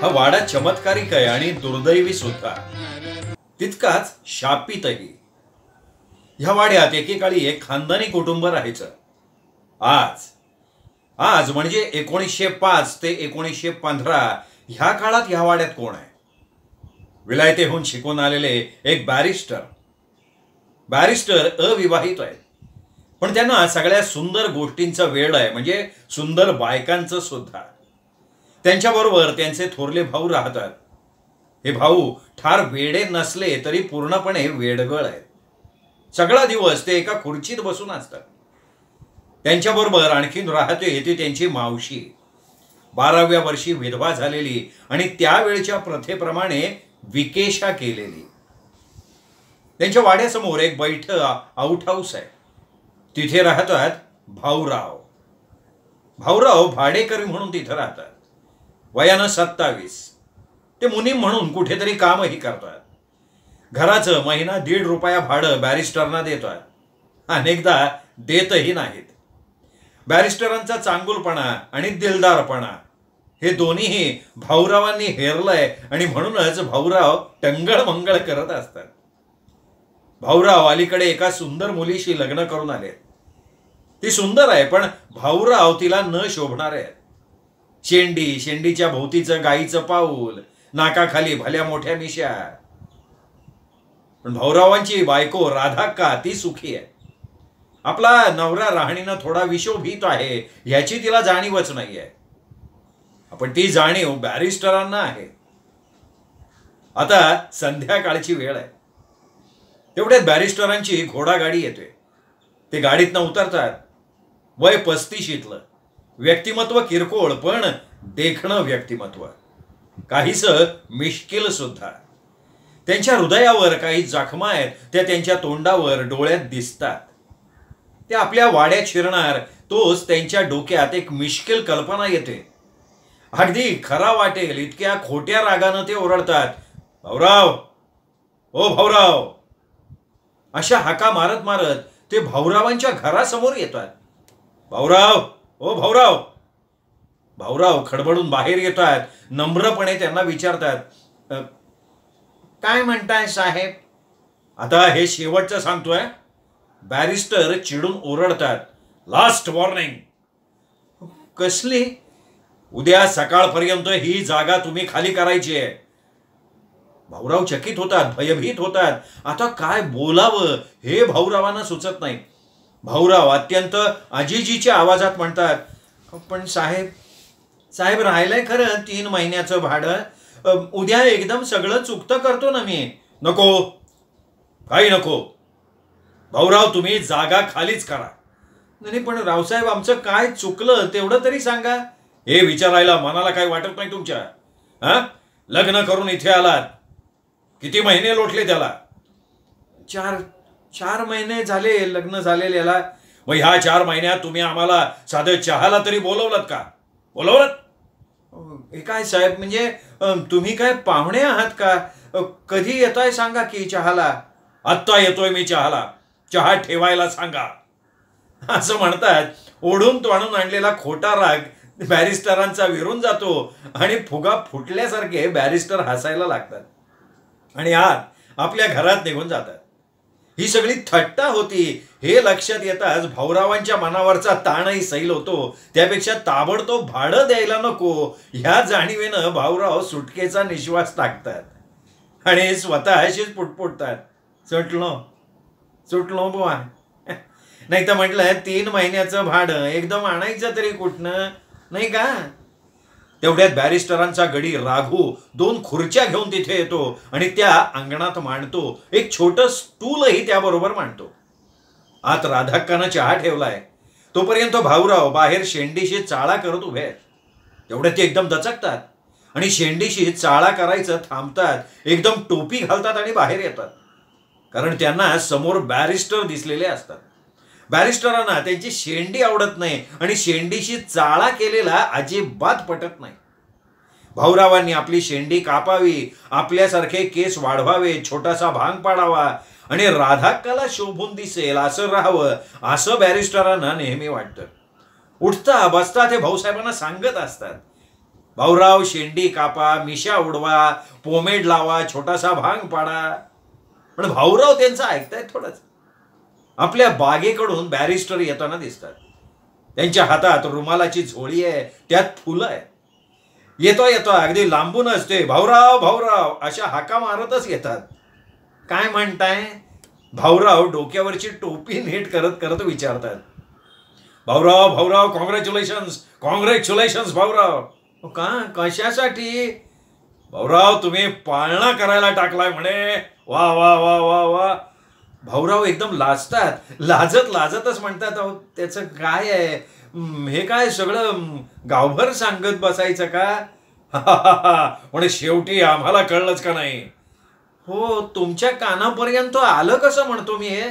हा वाडा चमत्कारिक आहे आणि दुर्दैवी सुद्धा, तितकाच शापितही. ह्या वाड्यात एकेकाळी एक खानदानी कुटुंब राहायचं. आज आज म्हणजे 1905 ते 1915 ह्या काळात ह्या वाड्यात कोण आहे? विलायतेहून शिकून आलेले एक बॅरिस्टर अविवाहित आहेत, पण त्यांना सगळ्या सुंदर गोष्टींचा वेळ आहे, म्हणजे सुंदर बायकांचं सुद्धा. त्यांच्याबरोबर त्यांचे थोरले भाऊ राहतात. हे भाऊ फार वेडे नसले तरी पूर्णपणे वेडगळ आहेत. सगळा दिवस ते एका खुर्चीत बसून असतात. त्यांच्याबरोबर आणखीन राहते ती त्यांची मावशी, 12व्या वर्षी विधवा झालेली आणि त्यावेळच्या प्रथेप्रमाणे विकेशा केलेली. त्यांच्या वाड्यासमोर एक बैठ आउट हाऊस आहे. तिथे राहतात भाऊराव. भाडेकरी म्हणून तिथे राहतात. वयानं 27. ते मुनीम म्हणून कुठेतरी कामही करतात. घराचं महिना ₹1.5 भाडं बॅरिस्टरना देतात. अनेकदा देतही नाहीत. बॅरिस्टरांचा चांगुलपणा आणि दिलदारपणा हे दोन्हीही भाऊरावांनी हेरलंय आणि म्हणूनच भाऊराव टंगळ मंगळ करत असतात. भाऊराव अलीकडे एका सुंदर मुलीशी लग्न करून आले. ती सुंदर आहे, पण भाऊराव तिला न शोभणार आहे. शेंडीच्या भोवतीचं गाईचं पाऊल, नाकाखाली भल्या मोठ्या मिशा. पण भाऊरावांची बायको राधाक्का ती सुखी आहे. आपला नवरा राहणीनं थोडा विशोभित आहे याची तिला जाणीवच नाही आहे. पण ती जाणीव बॅरिस्टरांना आहे. आता संध्याकाळची वेळ आहे. तेवढ्यात बॅरिस्टरांची घोडागाडी येते. ते गाडीतनं उतरतात. वय 35लं. व्यक्तिमत्व किरकोळ पण देखणं व्यक्तिमत्व, काहीसं मिश्किल सुद्धा. त्यांच्या हृदयावर काही जखमा आहेत, त्या त्यांच्या तोंडावर डोळ्यात दिसतात. ते आपल्या वाड्यात शिरणार तोच त्यांच्या डोक्यात एक मिश्किल कल्पना येते. अगदी खरा वाटेल इतक्या खोट्या रागानं ते ओरडतात, भाऊराव, ओ भाऊराव. अशा हाका मारत मारत ते भाऊरावांच्या घरासमोर येतात. भाऊराव, ओ भाऊराव. भाऊराव खडबडून बाहेर येतात. नम्रपणे त्यांना विचारतात, काय म्हणताय साहेब? आता हे शेवटचं सांगतोय. बॅरिस्टर चिडून ओरडतात, लास्ट वॉर्निंग. कसली? उद्या सकाळपर्यंत ही जागा तुम्ही खाली करायची आहे. भाऊराव चकित होतात, भयभीत होतात. आता काय बोलावं हे भाऊरावांना सुचत नाही. भाऊराव अत्यंत आजीजीच्या आवाजात म्हणतात, पण साहेब राहिलंय खरं 3 महिन्याचं भाडं. उद्या एकदम सगळं चुकतं करतो ना मी. नको, काही नको. भाऊराव तुम्ही जागा खालीच करा. नाही पण रावसाहेब आमचं काय चुकलं तेवढं तरी सांगा. हे विचारायला मनाला काही वाटत नाही तुमच्या? लग्न करून इथे आलात, किती महिने लोटले त्याला? 4 महिने झाले लग्न झालेल्याला. मग ह्या 4 महिन्यात तुम्ही आम्हाला साधं चहाला तरी बोलवलं का? हे काय साहेब, म्हणजे तुम्ही काय पाहुणे आहात का? कधी येताय सांगा की चहाला. आत्ता येतोय मी चहाला. चहा ठेवायला सांगा. असं म्हणतात. ओढून तोडून आणलेला खोटा राग बॅरिस्टरांचा विरून जातो आणि फुगा फुटल्यासारखे बॅरिस्टर हसायला लागतात आणि आत आपल्या घरात निघून जातात. ही सगळी थट्टा होती हे लक्षात येताच भाऊरावांच्या मनावरचा ताणही सैल होतो. त्यापेक्षा ताबडतोब भाडं द्यायला नको ह्या जाणीवेनं भाऊराव सुटकेचा निश्वास टाकतात आणि स्वतःशीच पुटपुटतात, सुटलो बुवा. नाही तर म्हटलं 3 महिन्याचं भाडं एकदम आणायचं तरी कुठनं, नाही का? तेवढ्यात बॅरिस्टरांचा गडी राघू 2 खुर्च्या घेऊन तिथे येतो आणि त्या अंगणात मांडतो. एक छोटं स्टूलही त्याबरोबर मांडतो. आत राधाक्कानं चहा ठेवलाय. तोपर्यंत भाऊराव बाहेर शेंडीशी चाळा करत उभे आहेत. तेवढ्यात ते एकदम दचकतात आणि शेंडीशी चाळा करायचं थांबतात. एकदम टोपी घालतात आणि बाहेर येतात, कारण त्यांना समोर बॅरिस्टर दिसलेले असतात. बॅरिस्टरांना त्यांची शेंडी आवडत नाही आणि शेंडीशी चाळा केलेला अजिबात पटत नाही. भाऊरावांनी आपली शेंडी कापावी, आपल्यासारखे केस वाढवावे, छोटासा भांग पाडावा आणि राधाक्काला शोभून दिसेल असं राहावं, असं बॅरिस्टरांना नेहमी वाटतं. उठता बसता ते भाऊसाहेबांना सांगत असतात, भाऊराव शेंडी कापा, मिशा उडवा, पोमेड लावा, छोटासा भांग पाडा. पण भाऊराव त्यांचं ऐकतायत थोडंच. आपल्या बागेकडून बॅरिस्टर येताना दिसतात. त्यांच्या हातात रुमालाची झोळी आहे, त्यात फुलं आहे. येतो येतो अगदी लांबूनच ते भाऊराव भाऊराव अशा हाका मारतच येतात. काय म्हणताय? भाऊराव डोक्यावरची टोपी नीट करत करत विचारतात. Bhaurao Bhaurao congratulations congratulations Bhaurao. का? कशासाठी? भाऊराव तुम्ही पाळणा करायला टाकलाय म्हणे. वा वा वा वा वा. भाऊराव एकदम लाजतात. लाजत लाजतच म्हणतात, अहो त्याचं काय आहे, हे काय सगळं गावभर सांगत बसायचं का? पण शेवटी आम्हाला कळलंच का नाही? हो, तुमच्या कानापर्यंत आलं कसं म्हणतो मी हे?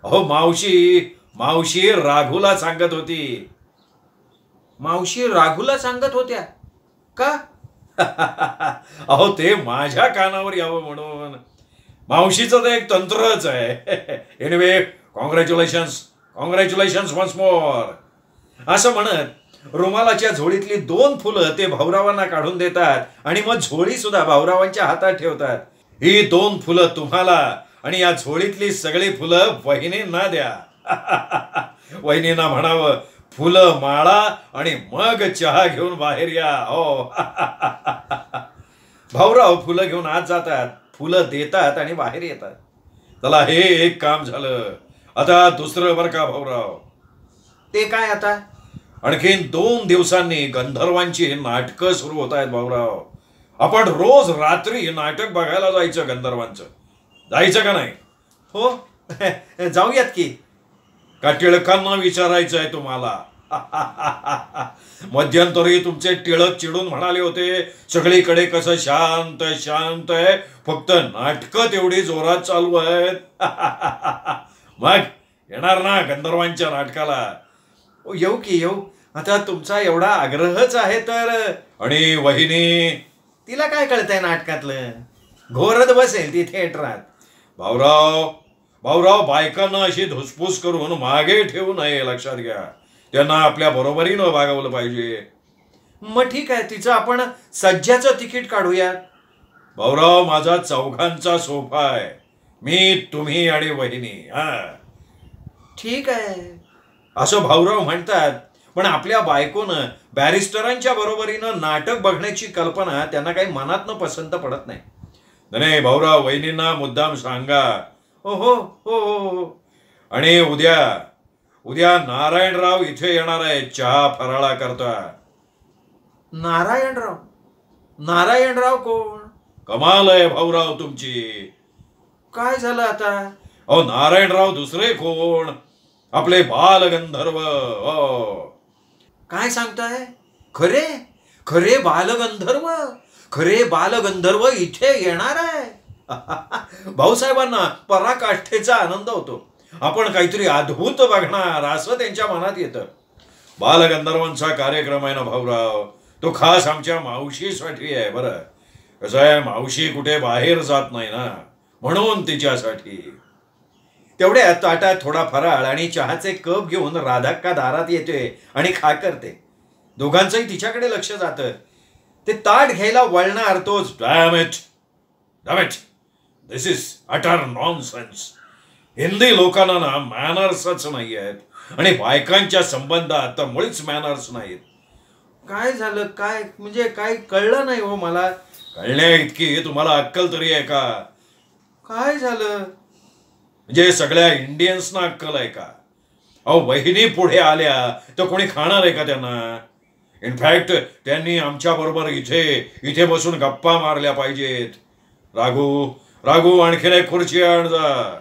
अहो मावशी मावशी राघूला सांगत होती. मावशी राघूला सांगत होत्या का? अहो ते माझ्या कानावर यावं म्हणून. मावशीचं तर एक तंत्रच आहे. Anyway congratulations congratulations once more. असं म्हणत रुमालाच्या झोळीतली 2 फुलं ते भाऊरावांना काढून देतात आणि मग झोळी सुद्धा भाऊरावांच्या हातात ठेवतात. ही 2 फुलं तुम्हाला आणि या झोळीतली सगळी फुलं वहिनींना द्या. वहिनींना म्हणावं फुलं माळा आणि मग चहा घेऊन बाहेर या. हो. भाऊराव फुलं घेऊन आत जातात, फुलं देतात आणि बाहेर येतात. चला हे एक काम झालं. आता दुसरं बरं का भाऊराव. ते काय आता? आणखीन 2 दिवसांनी गंधर्वांची नाटकं सुरू होत आहेत भाऊराव. आपण रोज रात्री नाटक बघायला जायचं गंधर्वांचं. जायचं का नाही? हो जाऊयात की. का टिळकांना विचारायचं आहे तुम्हाला? मध्यंतरी तुमचे टिळक चिडून म्हणाले होते सगळीकडे कसं शांत शांत आहे, फक्त नाटकं तेवढी जोरात चालू आहेत. मग येणार ना गंधर्वांच्या नाटकाला? येऊ की येऊ. आता तुमचा एवढा आग्रहच आहे तर. आणि वहिनी? तिला काय कळतंय नाटकातलं? घोरत बसेल ती थिएटरात. भाऊराव भाऊराव बायकांना अशी धुसफूस करून मागे ठेवू नये, लक्षात घ्या. त्यांना आपल्या बरोबरीनं वागवलं पाहिजे. मग ठीक आहे, तिचं आपण सज्जाचं तिकीट काढूया. भाऊराव माझा 4घांचा सोफा आहे. मी, तुम्ही आणि वहिनी. ठीक आहे असं भाऊराव म्हणतात. पण आपल्या बायकोनं बॅरिस्टरांच्या बरोबरीनं नाटक बघण्याची कल्पना त्यांना काही मनातनं पसंत पडत नाही. नाही भाऊराव, वहिनींना मुद्दाम सांगा. हो हो हो हो. आणि उद्या नारायणराव इथे येणार आहे चहा फराळा करता. नारायणराव? नारायणराव कोण? कमाल आहे भाऊराव तुमची. काय झालं आता? अहो नारायणराव दुसरे कोण, आपले बालगंधर्व. काय सांगताय? खरे खरे बालगंधर्व? खरे बालगंधर्व इथे येणार आहे? भाऊसाहेबांना पराकाष्ठेचा आनंद होतो. आपण काहीतरी अद्भुत बघणार असं त्यांच्या मनात येतं. बालगंधर्वांचा कार्यक्रम आहे ना भाऊराव, तो खास आमच्या मावशीसाठी आहे. बरं कसं आहे, मावशी कुठे बाहेर जात नाही ना, म्हणून तिच्यासाठी. तेवढ्या ताटात थोडा फराळ आणि चहाचे कप घेऊन राधाक्का दारात येते आणि खा करते. दोघांचंही तिच्याकडे लक्ष जातं. ते ताट घ्यायला वळणार तोच dam it this is utter nonsense. Hindi लोकांना ना मॅनर्सच नाही आहेत आणि बायकांच्या संबंधात तर मुळीच मॅनर्स नाहीत. काय झालं? काय म्हणजे काय कळलं नाही हो मला. कळण्या इतकी तुम्हाला अक्कल तरी आहे का? काय झालं? म्हणजे सगळ्या इंडियन्सना अक्कल आहे का? अहो वहिनी पुढे आल्या तर कोणी खाणार आहे का त्यांना? इनफॅक्ट त्यांनी आमच्या बरोबर इथे बसून गप्पा मारल्या पाहिजेत. राघू आणखीन एक खुर्ची आण जा.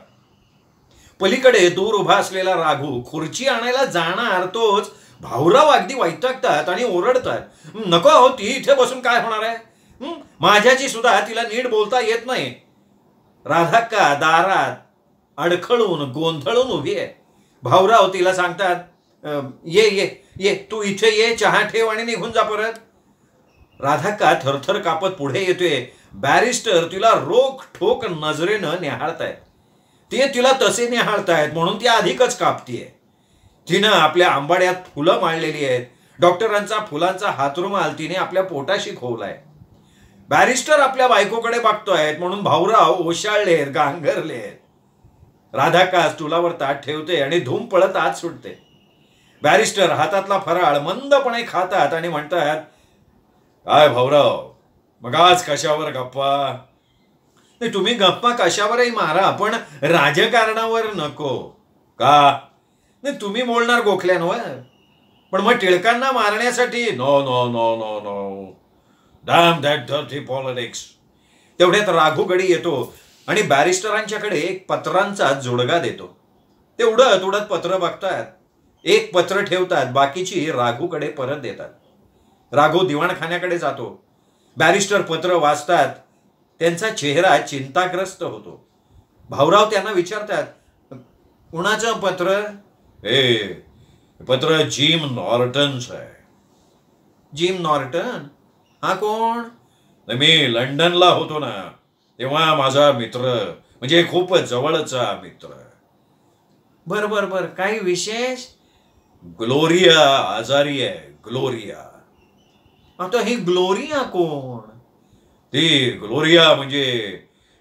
पलीकडे दूर उभा असलेला राघू खुर्ची आणायला जाणार तोच भाऊराव अगदी वैतागतात आणि ओरडतात. नको हो, ती इथे बसून काय होणार आहे? माझ्याची सुद्धा तिला नीट बोलता येत नाही. राधाक्का दारात अडखळून गोंधळून उभी आहे. भाऊराव तिला सांगतात, ये ये ये तू इथे ये, चहा ठेव आणि निघून जा परत. राधाक्का थरथर कापत पुढे येतोय. बॅरिस्टर तिला रोख ठोक नजरेनं निहाळतायत. ते तिला तसे निहाळतायत म्हणून ती अधिकच कापतीये. तिनं आपल्या आंबाड्यात फुलं मांडलेली आहेत. डॉक्टरांचा फुलांचा हातरुमाल तिने आपल्या पोटाशी खोवलाय. बॅरिस्टर आपल्या बायकोकडे बघतोय म्हणून भाऊराव ओशाळलेत, गांगरलेत. राधाका स्टुलावर ताट ठेवते आणि धूम पळत आत सुटते. बॅरिस्टर हातातला फराळ मंदपणे खातात आणि म्हणतात, काय भाऊराव, मग आज कशावर गप्पा? नाही, तुम्ही गप्पा कशावरही मारा, पण राजकारणावर नको. का? नाही, तुम्ही बोलणार गोखल्यांवर, पण मग टिळकांना मारण्यासाठी no no no no no, damn that dirty politics. तेवढ्यात राघूगडी येतो आणि बॅरिस्टरांच्याकडे एक पत्रांचा जोडगा देतो. ते उडत उडत पत्र बघतात, एक पत्र ठेवतात, बाकीची राघूकडे परत देतात. राघू दिवाणखान्याकडे जातो. बॅरिस्टर पत्र वाचतात. त्यांचा चेहरा चिंताग्रस्त होतो. भाऊराव त्यांना विचारतात, कुणाचं पत्र? हे पत्र जिम नॉर्टनचं आहे. Gym Norton? हा कोण? मी लंडनला होतो ना, तेव्हा माझा मित्र, म्हणजे खूप जवळचा मित्र. बर बर बर, काही विशेष? ग्लोरिया आजारी आहे, ग्लोरिया. आता ही ग्लोरिया कोण? ती ग्लोरिया म्हणजे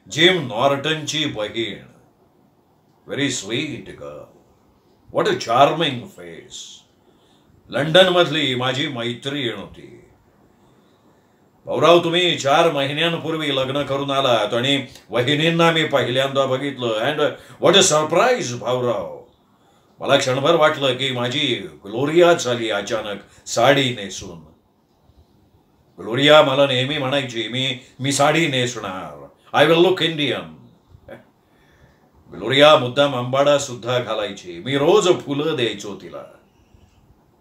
जिम नॉर्टनची बहीण. Very sweet girl, what a charming face. London मधली माझी मैत्रीण होती. भाऊराव, तुम्ही 4 महिन्यांपूर्वी लग्न करून आलात आणि वहिनींना मी पहिल्यांदा बघितलं. And what a surprise Bhaurao. मला क्षणभर वाटलं की माझी ग्लोरिया झाली अचानक साडी नेसून. ग्लोरिया मला नेहमी म्हणायची, मी साडी नेसणार, I will look Indian. Gloria मुद्दाम अंबाडा सुद्धा घालायची. मी रोज फुलं द्यायचो तिला.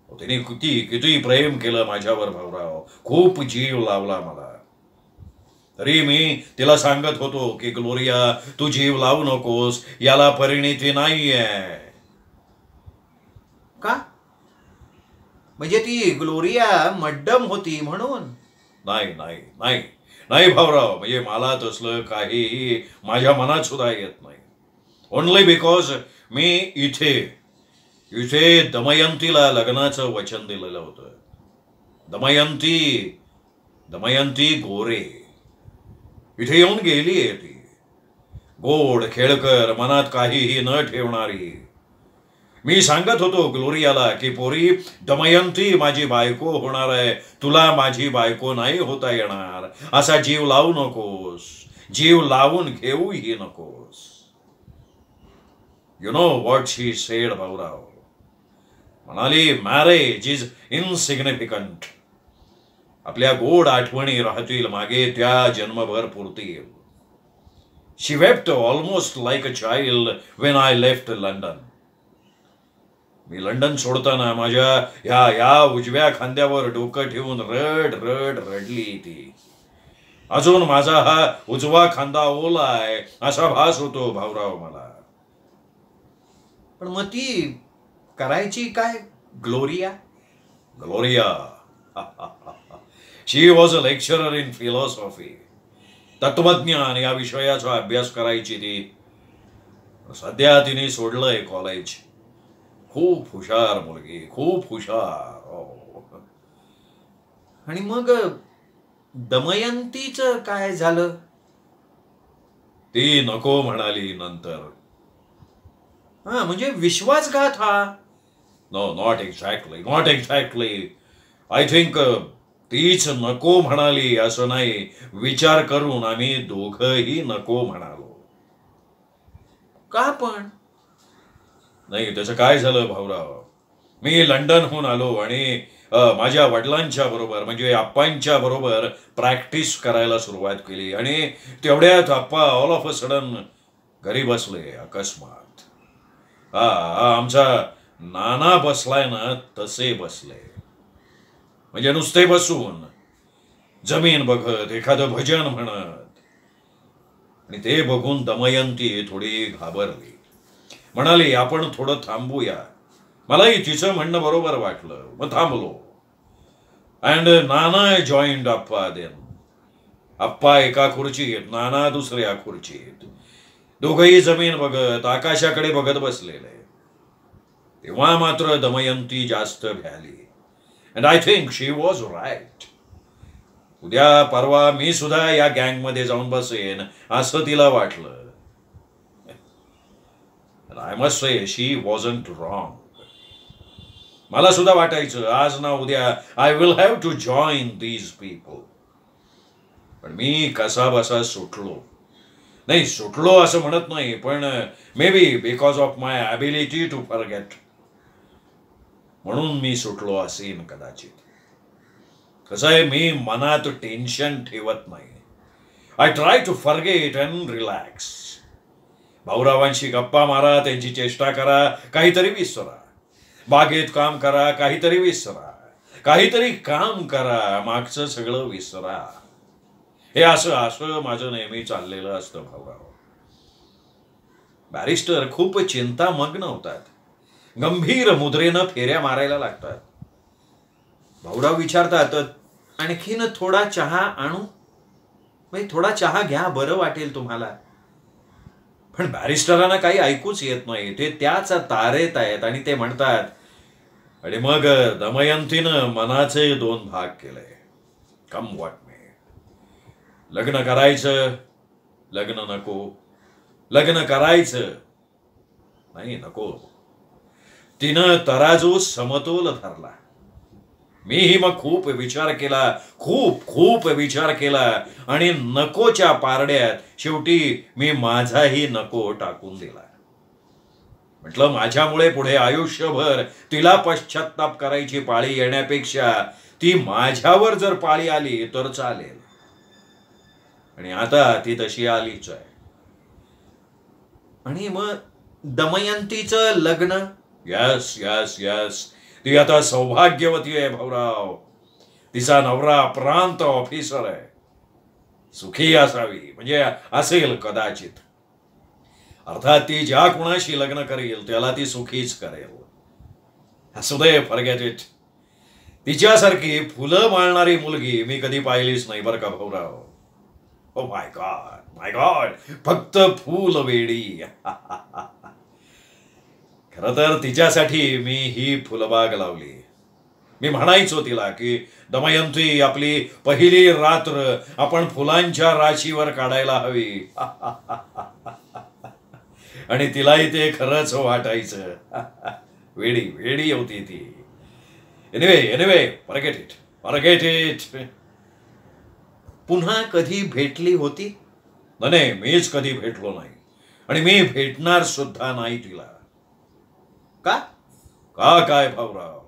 तिने किती प्रेम केलं माझ्यावर भाऊराव, खूप जीव लावला मला. तरी मी तिला सांगत होतो की ग्लोरिया, तू जीव लावू नकोस, याला परिणिती नाहीये. का? म्हणजे ती ग्लोरिया मड्डम होती म्हणून? नाही नाही नाही नाही भाऊराव, म्हणजे मला तसलं काही माझ्या मनात सुद्धा येत नाही. ओनली बिकॉज मी इथे दमयंतीला लग्नाचं वचन दिलेलं होतं. दमयंती गोरे इथे येऊन गेलीये. ती गोड, खेळकर, मनात काहीही न ठेवणारी. मी सांगत होतो ग्लोरियाला की पोरी, दमयंती माझी बायको होणार आहे, तुला माझी बायको नाही होता येणार. असा जीव लावू नकोस, जीव लावून घेऊही नकोस. You know what she sed Bhaurao. म्हणाली, मॅरेज इज इनसिग्निफिकंट. आपल्या गोड आठवणी राहतील मागे, त्या जन्मभर पुरतील. She wept almost like a child when I left London. मी लंडन सोडताना माझ्या या उजव्या खांद्यावर डोकं ठेवून रडली ती. अजून माझा हा उजवा खांदा ओला आहे असा भास होतो भाऊराव मला. पण मग ती करायची काय Gloria? She was a lecturer in philosophy. तत्वज्ञान या विषयाचा अभ्यास करायची ती. सध्या तिने सोडलंय कॉलेज. खूप हुशार मुलगी, खूप हुशार. आणि मग दमयंतीचं काय झालं? ती नको म्हणाली नंतर. हा, म्हणजे विश्वासघात हा? No, not exactly. I think तीच नको म्हणाली असं नाही, विचार करून आम्ही दोघंही नको म्हणालो. का पण? नाही, त्याचं काय झालं भाऊराव, मी लंडनहून आलो आणि माझ्या वडिलांच्या बरोबर, म्हणजे आप्पांच्या बरोबर प्रॅक्टिस करायला सुरुवात केली. आणि तेवढ्यात आप्पा ऑल ऑफ अ सडन घरी बसले अकस्मात. आमचा नाना बसलाय ना तसे बसले. म्हणजे नुसते बसून जमीन बघत, एखादं भजन म्हणत. आणि ते बघून दमयंती थोडी घाबरली. म्हणाली, आपण थोडं थांबूया. मलाही तिचं म्हणणं बरोबर वाटलं, मग थांबलो. And Nana joined Appa then. Appa एका खुर्चीत, नाना दुसऱ्या खुर्चीत. दोघंही जमीन बघत, आकाशाकडे बघत बसलेले. तेव्हा मात्र दमयंती जास्त भ्याली and I think she was right. उद्या परवा मी सुद्धा या गँगमध्ये जाऊन बसेन असं तिला वाटलं. I must say she wasn't wrong. मला सुद्धा वाटायचं आज ना उद्या I will have to join these people. पण मी कसा बसा सुटलो. नाही, सुटलो असं म्हणत नाही, पण maybe because of my ability to forget म्हणून मी सुटलो असेन कदाचित. कसं आहे, मी मनात टेन्शन ठेवत नाही. I try to forget and relax. भाऊरावांशी गप्पा मारा, त्यांची चेष्टा करा, काहीतरी विसरा. बागेत काम करा, काहीतरी विसरा. काहीतरी काम करा, मागचं सगळं विसरा. हे असं माझं नेहमी चाललेलं असतं भाऊराव. बॅरिस्टर खूप चिंतामग्न होतात. गंभीर मुद्रेनं फेऱ्या मारायला लागतात. भाऊराव विचारतात, आणखीन थोडा चहा आणू? थोडा चहा घ्या, बरं वाटेल तुम्हाला. पण बॅरिस्टरांना काही ऐकूच येत नाही. ते त्याच तारेत आहेत आणि ते म्हणतात, आणि मग दमयंतीनं मनाचे 2 भाग केले. कम व्हॉट मे. लग्न करायचं, लग्न नको. लग्न करायचं, नाही नको. तिनं तराजू समतोल धरला. मीही मग खूप विचार केला, खूप विचार केला, आणि नकोच्या पारड्यात शेवटी मी माझाही नको टाकून दिला. म्हटलं माझ्यामुळे पुढे आयुष्यभर तिला पश्चाताप करायची पाळी येण्यापेक्षा ती माझ्यावर जर पाळी आली तर चालेल. आणि आता ती तशी आलीच आहे. आणि मग दमयंतीचं लग्न, यस ती आता सौभाग्यवती आहे भाऊराव. तिचा नवरा प्रांत ऑफिसर आहे. सुखी असावी, म्हणजे असेल कदाचित. अर्थात ती ज्या कुणाशी लग्न करेल त्याला ती सुखीच करेल. असू दे, फॉरगेट इट. तिच्यासारखी फुलं माळणारी मुलगी मी कधी पाहिलीच नाही बरं का भाऊराव. ओ माय गॉड, फक्त फूल वेडी. खरं तर तिच्यासाठी मी ही फुलबाग लावली. मी म्हणायचो तिला की दमयंती, आपली पहिली रात्र आपण फुलांच्या राशीवर काढायला हवी. आणि तिलाही ते खरंच वाटायचं. वेडी होती ती. Anyway forget it. पुन्हा कधी भेटली होती? नाही, मीच कधी भेटलो नाही, आणि मी भेटणार सुद्धा नाही तिला. का काय Bhaurao?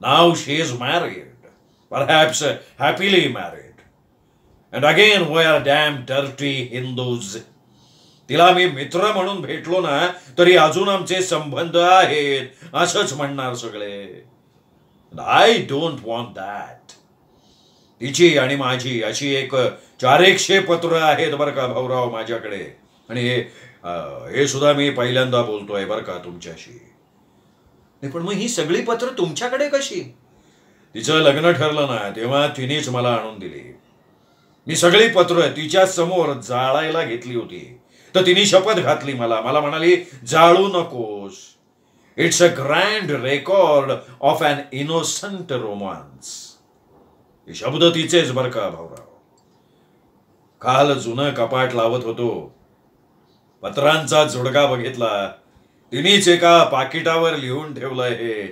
Now she is married, perhaps happily married, and again we are damn dirty Hindus. तिला मी मित्र म्हणून भेटलो ना तरी अजून आमचे संबंध आहेत असंच म्हणणार सगळे. I don't want that. तिची आणि माझी अशी एक 400 पत्र आहेत बरं का भाऊराव माझ्याकडे. आणि हे सुद्धा मी पहिल्यांदा बोलतोय बरं का तुमच्याशी. नाही, पण मग ही सगळी पत्र तुमच्याकडे कशी? तिचं लग्न ठरलं ना तेव्हा तिनेच मला आणून दिली. मी सगळी पत्र तिच्या समोर जाळायला घेतली होती, तर तिने शपथ घातली मला म्हणाली, जाळू नकोस. It's a grand record of an innocent romance. हे शब्द तिचेच बरं का भाऊराव. काल जुनं कपाट लावत होतो, पत्रांचा झुडका बघितला. तिनेच एका पाकिटावर लिहून ठेवलंय हे,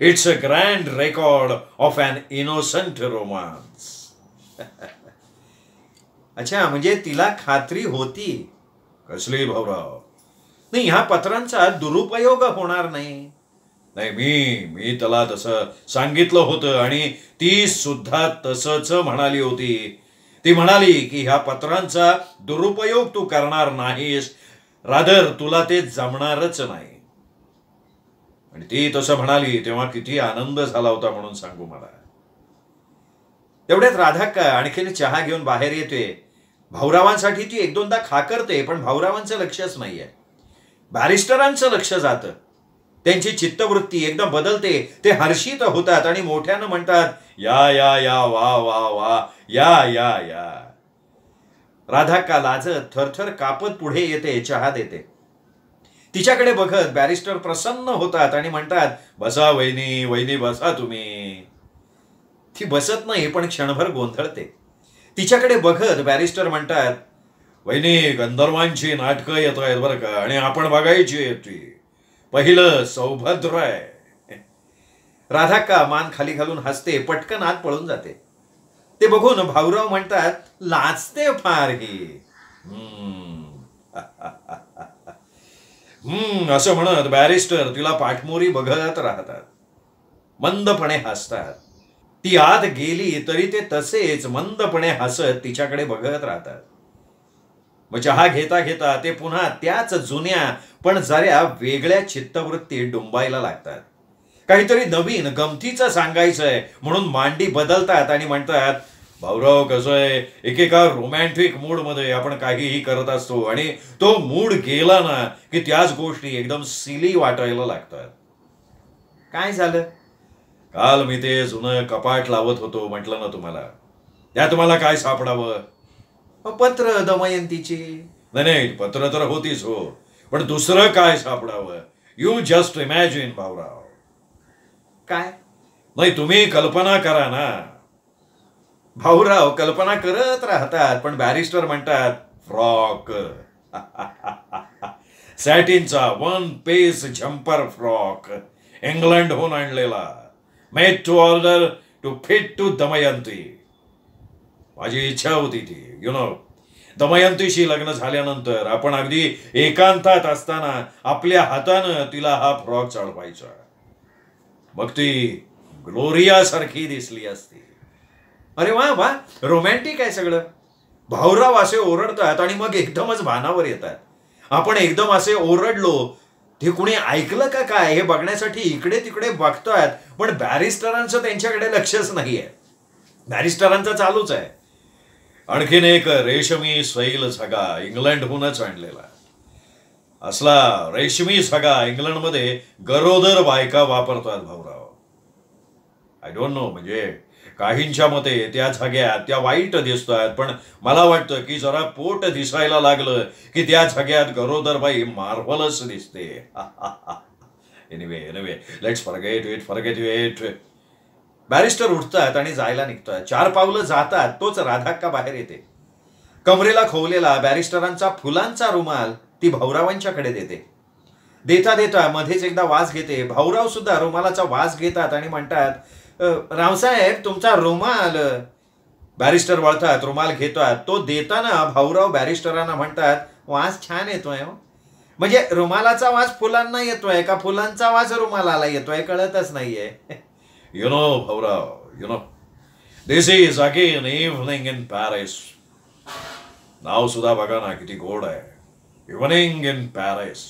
it's a grand record of an innocent romance. अच्छा, म्हणजे तिला खात्री होती? कसली भाऊराव? नाही, ह्या पत्रांचा दुरुपयोग होणार नाही. मी त्याला तसं सांगितलं होतं, आणि ती सुद्धा तसंच म्हणाली होती. ती म्हणाली की ह्या पत्रांचा दुरुपयोग तू करणार नाहीस, रादर तुला ते जमणारच नाही. आणि ती तसं म्हणाली तेव्हा किती आनंद झाला होता म्हणून सांगू मला. तेवढ्यात राधा आणखीन चहा घेऊन बाहेर येते. भाऊरावांसाठी ती 1-2दा खाकरते, पण भाऊरावांचं लक्षच नाहीये. बॅरिस्टरांचं लक्ष जातं. त्यांची चित्तवृत्ती एकदम बदलते. ते हर्षित होतात आणि मोठ्यानं म्हणतात, या वा वा वा, या. राधा लाजत थरथर कापत पुढे येते, चहा देते. तिच्याकडे बघत बॅरिस्टर प्रसन्न होतात आणि म्हणतात, बसा वहिनी बसा तुम्ही. ती बसत नाही, पण क्षणभर गोंधळते. तिच्याकडे बघत बॅरिस्टर म्हणतात, वहिनी, गंधर्वांची नाटकं येत आहेत बरं का, आणि आपण बघायची आहेत ती. पहिलं सौभद्र आहे. राधाक्का मान खाली घालून हसते, पटकन आत पळून जाते. ते बघून भाऊराव म्हणतात, लाजते फार ही. असं म्हणत बॅरिस्टर तिला पाठमोरी बघत राहतात, मंदपणे हसतात. ती आत गेली तरी ते तसेच मंदपणे हसत तिच्याकडे बघत राहतात. मग चहा घेता घेता ते पुन्हा त्याच जुन्या पण जरा वेगळ्या चित्तवृत्तीत डुंबायला लागतात. काहीतरी नवीन गमतीचं सांगायचंय म्हणून मांडी बदलतात आणि म्हणतात, भाऊराव, कसं आहे, एकेका रोमॅन्टिक मूडमध्ये आपण काहीही करत असतो आणि तो मूड गेला ना की त्याच गोष्टी एकदम सिली वाटायला लागतात. काय झालं? काल मी ते जुनं कपाट लावत होतो, म्हटलं ना तुम्हाला. त्या तुम्हाला काय सापडावं? पत्र दमयंतीची. नाही, पत्र तर होतीच हो, पण दुसरं काय सापडावं? You just imagine Bhaurao. काय? नाही, तुम्ही कल्पना करा ना. भाऊराव कल्पना करत राहतात, पण बॅरिस्टर म्हणतात, फ्रॉक. सॅटिनचा 1 पीस झंपर फ्रॉक, इंग्लंडहून आणलेला, made to order to fit to Damayanti. माझी इच्छा होती ती, दमयंतीशी लग्न झाल्यानंतर आपण अगदी एकांतात असताना आपल्या हातानं तिला हा फ्रॉक चढवायचा. मग ती ग्लोरिया सारखी दिसली असती. अरे वा वा, रोमॅन्टिक आहे सगळं. भाऊराव असे ओरडतात आणि मग एकदमच भानावर येतात. आपण एकदम असे ओरडलो, ते कुणी ऐकलं का काय हे बघण्यासाठी इकडे तिकडे बघतात, पण बॅरिस्टरांचं त्यांच्याकडे लक्षच नाहीये. बॅरिस्टरांचं चालूच आहे. आणखीन एक रेशमी सैल सगा इंग्लंडहूनच आणलेला. असला रेशमी सगा इंग्लंडमध्ये गरोदर बायका वापरतात भाऊराव. आय डोंट नो, म्हणजे काहींच्या मते त्या झग्या त्या वाईट दिसतात, पण मला वाटतं की जरा पोट दिसायला लागलं की त्या झग्यात गरोदर बाई मार्वलस दिसते. Anyway let's forget it. Barrister उठतात आणि जायला निघतात. 4 पावलं जातात तोच राधाक्का बाहेर येते. कमरेला खोवलेला बॅरिस्टरांचा फुलांचा रुमाल ती भाऊरावांच्याकडे देते. देता देता मध्येच एकदा वास घेते. भाऊराव सुद्धा रुमालाचा वास घेतात आणि म्हणतात, रावसाहेब, तुमचा रुमाल. बॅरिस्टर वळतात, रुमाल घेतात. तो देताना भाऊराव बॅरिस्टरांना म्हणतात, वास छान येतोय हो. म्हणजे रुमालाचा वास फुलांना येतोय का फुलांचा वास रुमालाला येतोय कळतच नाहीये. Bhaurao, this is again evening in Paris. नाव सुद्धा बघा ना किती गोड आहे. Evening in Paris.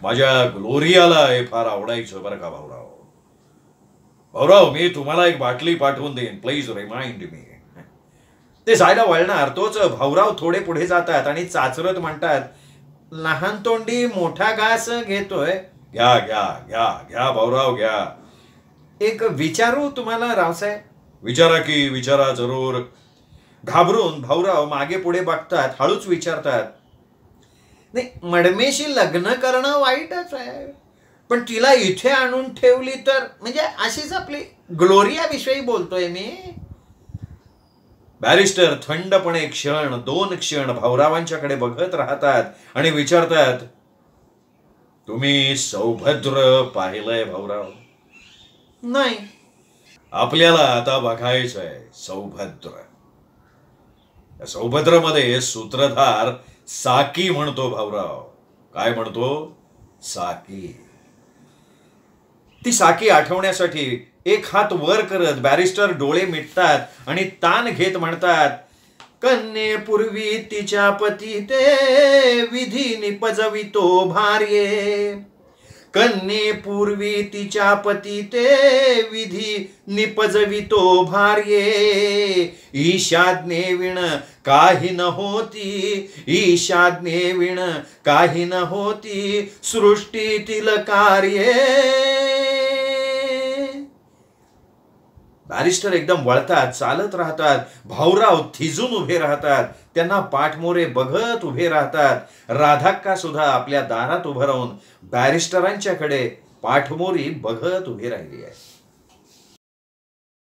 माझ्या ग्लोरियाला हे फार आवडायचं बरं का भाऊराव. भाऊराव, मी तुम्हाला एक बाटली पाठवून देईन, प्लीज रिमाइंड मी. ते जायला वळणार तोच भाऊराव थोडे पुढे जातात आणि चाचरत म्हणतात, लहान तोंडी मोठा घास घेतोय. घ्या घ्या घ्या घ्या भाऊराव घ्या. एक विचारू तुम्हाला रावसाहेब? विचारा जरूर. घाबरून भाऊराव मागे पुढे बघतात, हळूच विचारतात, नाही, मडमेशी लग्न करणं वाईटच आहे, पण तिला इथे आणून ठेवली तर, म्हणजे अशीच आपली ग्लोरिया विषयी बोलतोय मी. बॅरिस्टर थंडपणे 2 क्षण भाऊरावांच्याकडे बघत राहतात आणि विचारतात, तुम्ही सौभद्र पाहिलंय भाऊराव? नाही. आपल्याला आता बघायचंय सौभद्र. सौभद्रमध्ये सूत्रधार साकी म्हणतो भाऊराव. काय म्हणतो? साकी. ती साकी आठवण्यासाठी एक हात वर करत बॅरिस्टर डोळे मिटतात आणि ताण घेत म्हणतात, कन्येपूर्वी तिच्या पती ते विधी निपजवितो भार्ये. कन्येपूर्वी तिच्या पती ते विधी निपजवितो भार्ये. ईशाज्ञेविण काही न होती, ईशाज्ञेविण काही न होती सृष्टीतील कार्ये. बॅरिस्टर एकदम वळतात, चालत राहतात. भाऊराव थिजून उभे राहतात, त्यांना पाठमोरे बघत उभे राहतात. राधाक्का सुद्धा आपल्या दारात उभं राहून बॅरिस्टरांच्याकडे पाठमोरी बघत उभी राहिली आहे.